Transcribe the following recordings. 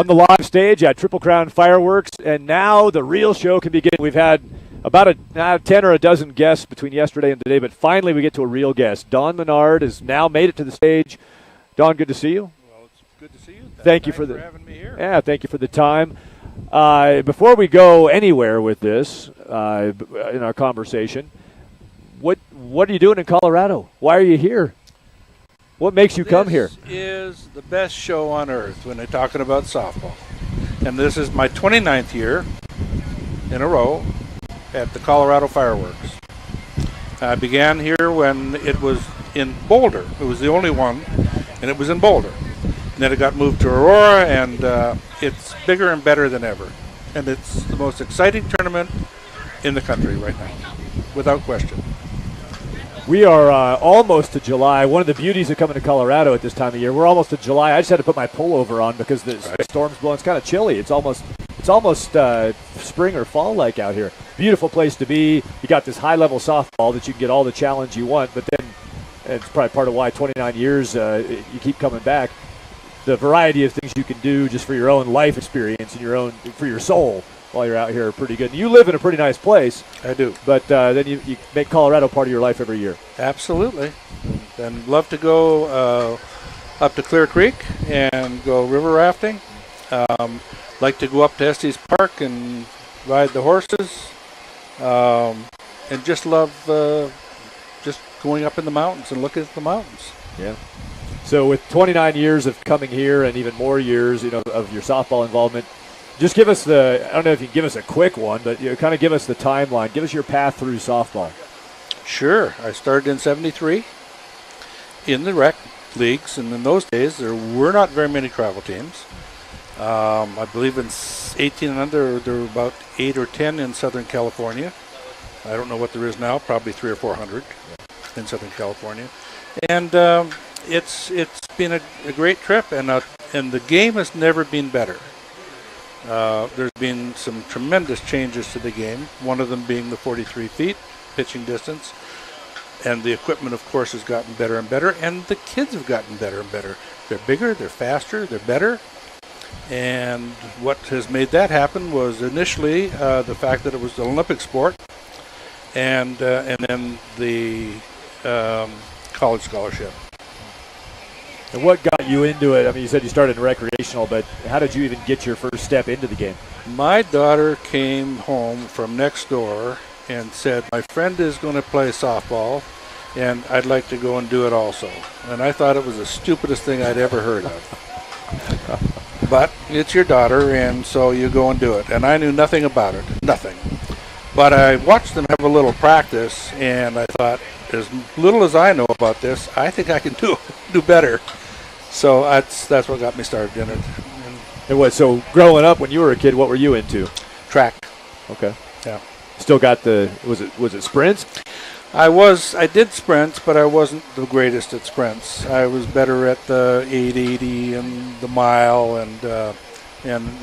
On the live stage at Triple Crown Fireworks, and now the real show can begin. We've had about 10 or a dozen guests between yesterday and today, but finally we get to a real guest. Don Minard has now made it to the stage. Don, good to see you. Well, it's good to see you. Thank you for having me here. Yeah, thank you for the time. Before we go anywhere with this in our conversation, what are you doing in Colorado? Why are you here? What makes you come here? This is the best show on earth when they're talking about softball. And this is my 29th year in a row at the Colorado Fireworks. I began here when it was in Boulder. It was the only one, and it was in Boulder. And then it got moved to Aurora, and it's bigger and better than ever. And it's the most exciting tournament in the country right now, without question. We are almost to July. One of the beauties of coming to Colorado at this time of year, we're almost to July. I just had to put my pullover on because the storm's blowing. It's kind of chilly. It's almost spring or fall-like out here. Beautiful place to be. You got this high-level softball that you can get all the challenge you want, but then it's probably part of why 29 years you keep coming back. The variety of things you can do just for your own life experience and for your soul while you're out here are pretty good. And you live in a pretty nice place. I do. But then you make Colorado part of your life every year. Absolutely. And love to go up to Clear Creek and go river rafting. Like to go up to Estes Park and ride the horses. And just love just going up in the mountains and looking at the mountains. Yeah. So with 29 years of coming here and even more years, of your softball involvement, just give us I don't know if you can give us a quick one, but kind of give us the timeline. Give us your path through softball. Sure. I started in 73 in the rec leagues, and in those days there were not very many travel teams. I believe in 18 and under there were about 8 or 10 in Southern California. I don't know what there is now, probably 300 or 400 in Southern California. And it's been a great trip, and the game has never been better. There's been some tremendous changes to the game, one of them being the 43 feet pitching distance. And the equipment, of course, has gotten better and better, and the kids have gotten better and better. They're bigger, they're faster, they're better. And what has made that happen was initially the fact that it was the Olympic sport, and then the college scholarship. And what got you into it? I mean, you said you started in recreational, but how did you even get your first step into the game? My daughter came home from next door and said, my friend is going to play softball, and I'd like to go and do it also. And I thought it was the stupidest thing I'd ever heard of. But it's your daughter, and so you go and do it. And I knew nothing about it, nothing. But I watched them have a little practice, and I thought, as little as I know about this, I think I can do better. So that's what got me started in it. And so growing up when you were a kid, what were you into? Track. Okay. Yeah. Still got was it sprints? I did sprints, but I wasn't the greatest at sprints. I was better at the 880 and the mile and a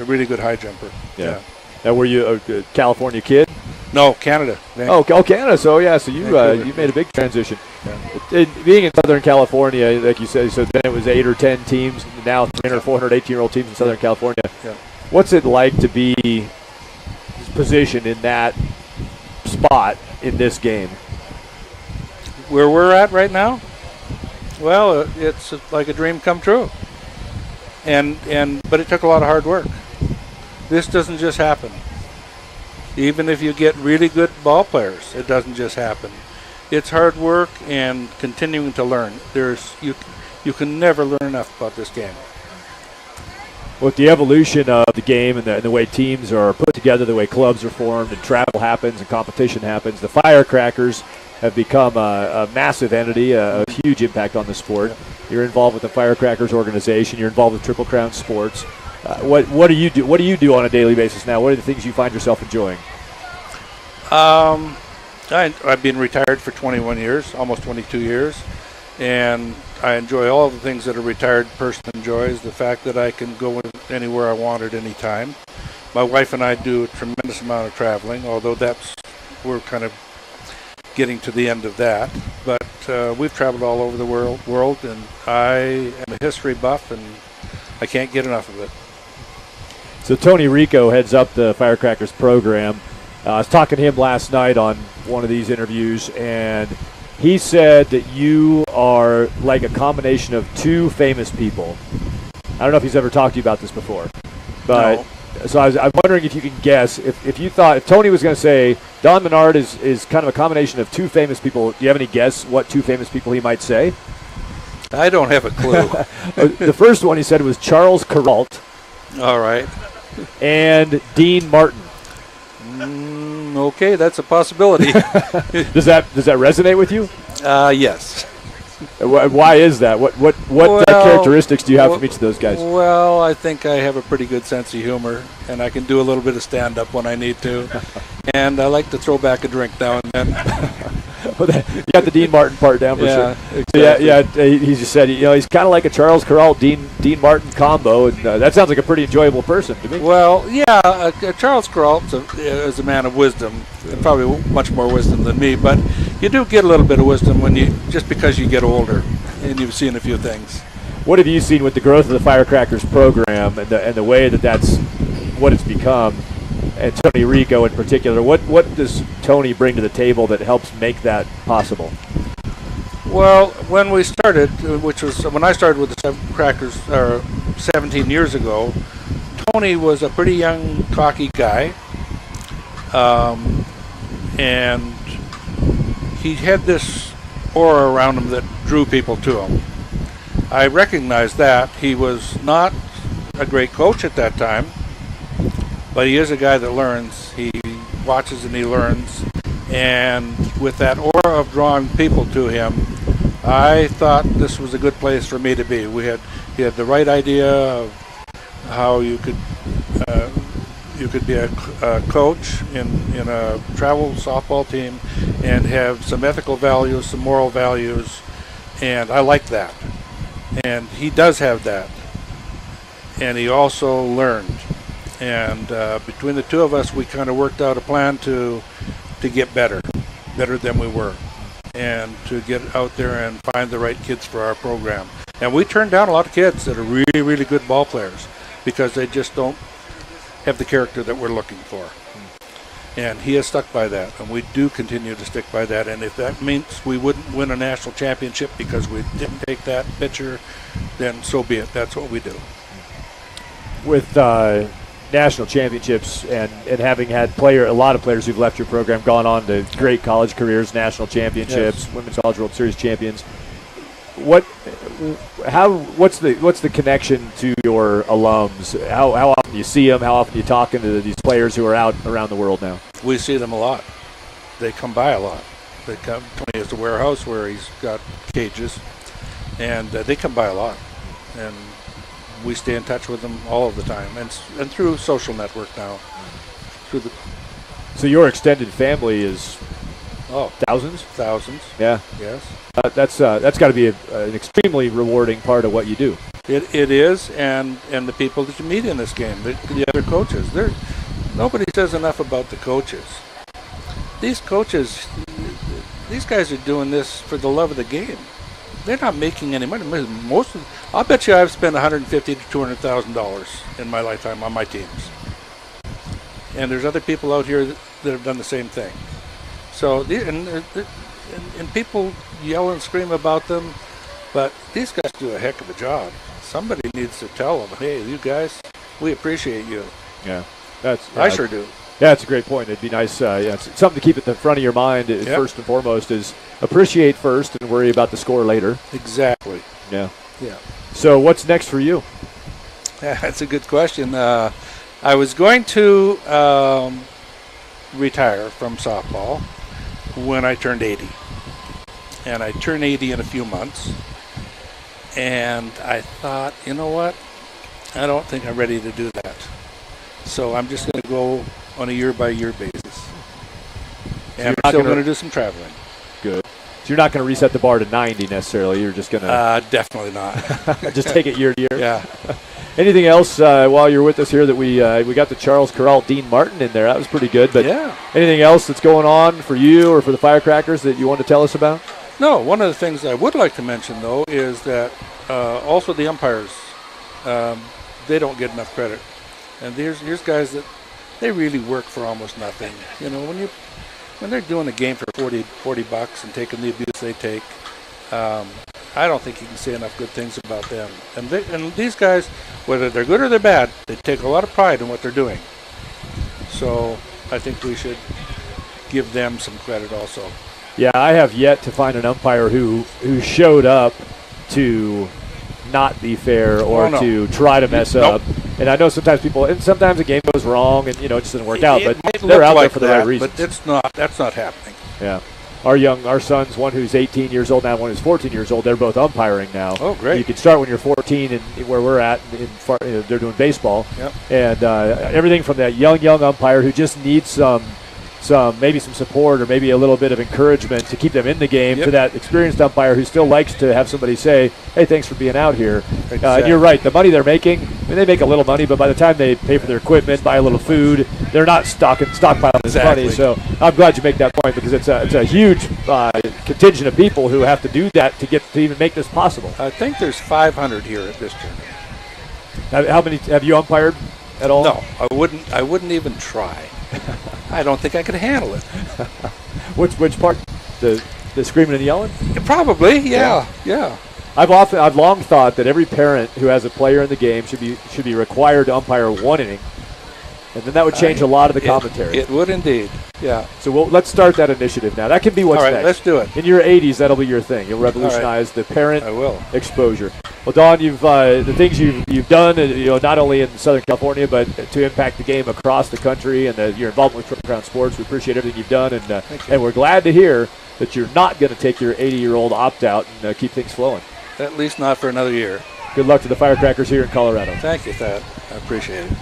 really good high jumper. Yeah. Now, were you a California kid? No, Canada. Oh, Canada. So you made a big transition. Yeah. Being in Southern California, like you said, so then it was 8 or 10 teams. Now 300 or 400 18-year-old teams in Southern California. Yeah. What's it like to be positioned in that spot in this game? Where we're at right now? Well, it's like a dream come true. But it took a lot of hard work. This doesn't just happen. Even if you get really good ball players, it doesn't just happen. It's hard work and continuing to learn. You can never learn enough about this game. With the evolution of the game and the way teams are put together, the way clubs are formed and travel happens and competition happens, the Firecrackers have become a massive entity, a huge impact on the sport. You're involved with the Firecrackers organization. You're involved with Triple Crown Sports. What do you do? What do you do on a daily basis now? What are the things you find yourself enjoying? I've been retired for 21 years, almost 22 years, and I enjoy all the things that a retired person enjoys. The fact that I can go anywhere I want at any time. My wife and I do a tremendous amount of traveling, although we're kind of getting to the end of that. But we've traveled all over the world, and I am a history buff, and I can't get enough of it. So Tony Rico heads up the Firecrackers program. I was talking to him last night on one of these interviews, and he said that you are like a combination of two famous people. I don't know if he's ever talked to you about this before, but No. so I'm wondering if you can guess if you thought if Tony was going to say Don Minard is kind of a combination of two famous people. Do you have any guess what two famous people he might say? I don't have a clue. The first one he said was Charles Kuralt All right. and Dean Martin. Okay, that's a possibility. Does that resonate with you? Yes. Why is that? What characteristics do you have from each of those guys? Well, I think I have a pretty good sense of humor, and I can do a little bit of stand-up when I need to. And I like to throw back a drink now and then. You got the Dean Martin part down for sure. Exactly. Yeah. He just said, he's kind of like a Charles Kuralt, Dean Martin combo, and that sounds like a pretty enjoyable person to me. Well, yeah, Charles Kuralt is a man of wisdom, and probably much more wisdom than me. But you do get a little bit of wisdom just because you get older and you've seen a few things. What have you seen with the growth of the Firecrackers program and the way that's what it's become? And Tony Rico in particular, what does Tony bring to the table that helps make that possible? Well, when we started, which was when I started with the Crackers 17 years ago, Tony was a pretty young, cocky guy, and he had this aura around him that drew people to him. I recognized that. He was not a great coach at that time, but he is a guy that learns. He watches and he learns. And with that aura of drawing people to him, I thought this was a good place for me to be. He had the right idea of how you could be a coach in a travel softball team and have some ethical values, some moral values, and I like that. And he does have that. And he also learned. And between the two of us, we kind of worked out a plan to get better than we were, and to get out there and find the right kids for our program. And we turned down a lot of kids that are really, really good ball players because they just don't have the character that we're looking for. And he has stuck by that, and we do continue to stick by that. And if that means we wouldn't win a national championship because we didn't take that pitcher, then so be it. That's what we do. With national championships and having had a lot of players who've left your program, gone on to great college careers, national championships, yes. Women's College World Series champions. What's the connection to your alums? How often do you see them? How often are you talking to these players who are out around the world now? We see them a lot. They come by a lot. They come. Tony has a warehouse where he's got cages, and they come by a lot. And we stay in touch with them all of the time, and through social network now. So your extended family is thousands? Thousands. Yeah. Yes. That's got to be an extremely rewarding part of what you do. It is, and the people that you meet in this game, the other coaches. Nobody says enough about the coaches. These coaches, these guys are doing this for the love of the game. They're not making any money. I'll bet you I've spent $150,000 to $200,000 in my lifetime on my teams. And there's other people out here that have done the same thing. So, and people yell and scream about them, but these guys do a heck of a job. Somebody needs to tell them, hey, you guys, we appreciate you. Yeah, I sure do. Yeah, that's a great point. It'd be nice. It's something to keep at the front of your mind. First and foremost is appreciate first and worry about the score later. Exactly. Yeah. Yeah. So what's next for you? That's a good question. I was going to retire from softball when I turned 80. And I turned 80 in a few months. And I thought, you know what? I don't think I'm ready to do that. So I'm just going to go on a year-by-year basis. And I'm still going to do some traveling. Good. So you're not going to reset the bar to 90 necessarily. You're just going to... definitely not. Just take it year to year? Yeah. Anything else while you're with us here that we got the Charles Kuralt, Dean Martin in there? That was pretty good. But yeah. Anything else that's going on for you or for the Firecrackers that you want to tell us about? No. One of the things I would like to mention, though, is that also the umpires, they don't get enough credit. And here's guys that they really work for almost nothing. You know, when they're doing a game for $40 and taking the abuse they take, I don't think you can say enough good things about them. And these guys, whether they're good or they're bad, they take a lot of pride in what they're doing. So I think we should give them some credit also. Yeah, I have yet to find an umpire who showed up to not be fair or to try to mess up. And I know sometimes sometimes a game goes wrong and, it just doesn't work out, but they're out there for the right reasons. But that's not happening. Yeah. Our sons, one who's 18 years old now, one who's 14 years old, they're both umpiring now. Oh, great. You can start when you're 14 and where we're at, they're doing baseball. Yep. And everything from that young umpire who just needs maybe some support or maybe a little bit of encouragement to keep them in the game, to that experienced umpire who still likes to have somebody say, hey, thanks for being out here. Exactly. And you're right, the money they're making, they make a little money, but by the time they pay for their equipment, buy a little food, they're not stockpiling this money. So I'm glad you make that point because it's a huge contingent of people who have to do that to even make this possible. I think there's 500 here at this tournament. How many have you umpired at all? No, I wouldn't even try. I don't think I could handle it. Which part? The screaming and yelling? Probably, yeah. I've long thought that every parent who has a player in the game should be required to umpire one inning, and then that would change a lot of the commentary. It would indeed. Yeah. So let's start that initiative now. That can be what's next. All right, let's do it. In your 80s, that'll be your thing. You'll revolutionize the parent exposure. Well, Don, you've the things you've done, not only in Southern California, but to impact the game across the country, and your involvement with Crown Sports. We appreciate everything you've done, and we're glad to hear that you're not going to take your 80-year-old opt-out and keep things flowing. At least not for another year. Good luck to the Firecrackers here in Colorado. Thank you, Thad. I appreciate it.